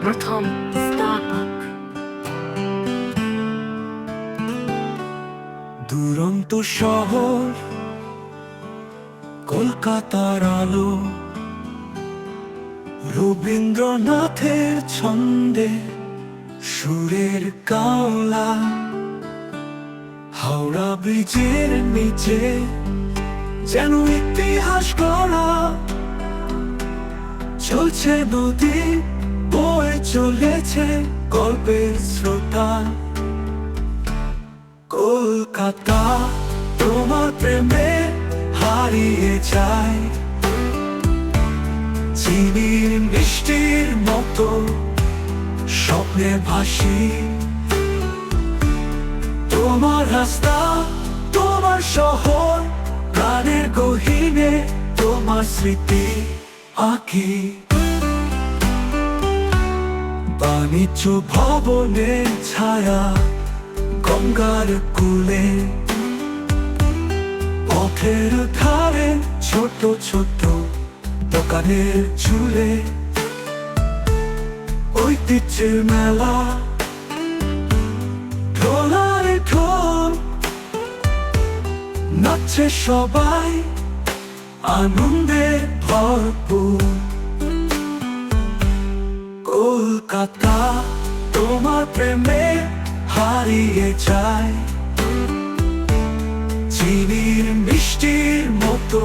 প্রথম স্নাতক। দুরন্ত শহর কলকাতার আলো, রবীন্দ্রনাথের ছন্দে সুরের কাওলা, হাওড়া ব্রিজের নিচে যেন ইতিহাস গড়া, চলছে নদী বয়ে চলেছে গল্পের স্রোতা। কলকাতা তোমার প্রেমে হারিয়ে যায়, চিনির মিষ্টির মতো স্বপ্নে ভাসি। তোমার রাস্তা, তোমার শহর, প্রাণের গহীনে তোমার স্মৃতি আঁকি। বাণিজ্য ভবনের ছায়া গঙ্গার কূলে, পথের ধারে ছোট ছোট দোকানের ঝুলে, ঐতিহ্যের মেলা, ঢোলার ঢোল, নাচছে সবাই আনন্দে ভরপুর। কলকাতা তোমার প্রেমে হারিয়ে যায়, চিনির মিষ্টির মতো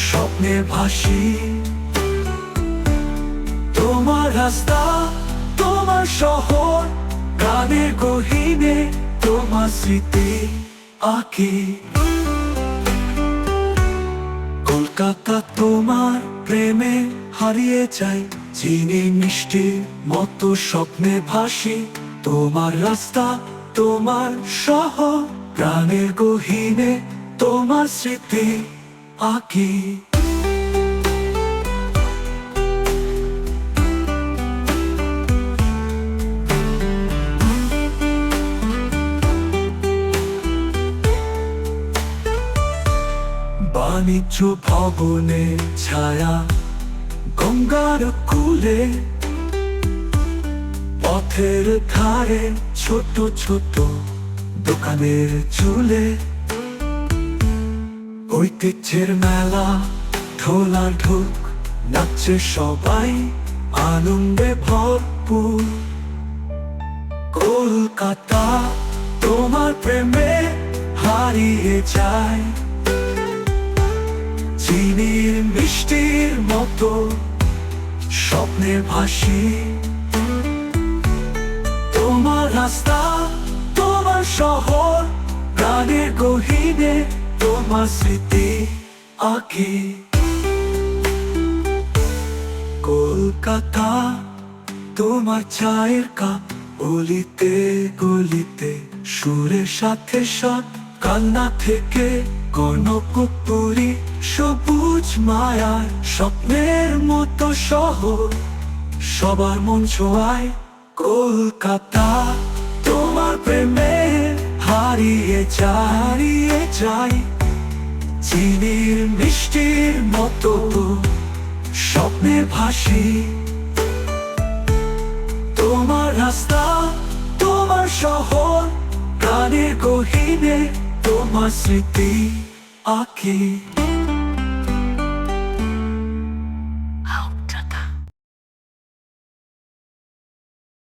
স্বপ্নে ভাসি। তোমার রাস্তা, তোমার শহর, প্রাণের গহীনে তোমার স্মৃতি আঁকি। কলকাতা তোমার প্রেমে হারিয়ে যায়, চিনি মিষ্টির মতো স্বপ্নে ভাসি। তোমার রাস্তা, তোমার শহর, প্রাণের গহীনে তোমার স্মৃতি আঁকি। বাণিজ্য ভবনের ছায়া গঙ্গার কূলে, পথের ধারে ছোট ছোট দোকানের ঝুলে, ঐতিহ্যের মেলা, ঢোলা ঢোক, নাচছে সবাই আনন্দে ভরপুর। কলকাতা তোমার প্রেমে হারিয়ে যায়, চিনির মিষ্টির মতো স্বপ্নে ভাসি। তোমার রাস্তা, তোমার শহর, প্রাণের গহীনে তোমার স্মৃতি আঁকি। কলকাতা তোমার চায়ের কাপ, গলিতে গলিতে সুরের সাথে সাথ, কান্না থেকে গণপুরী সবুজ মায়ার স্বপ্নের মতো শহর, সবার মন ছোঁয়ায়। কলকাতা তোমার প্রেমে হারিয়ে যায়, চিনির মিষ্টির মতো স্বপ্নে ভাসি। তোমার রাস্তা, তোমার শহর, প্রাণের গহীনে তোমার স্মৃতি আঁকি।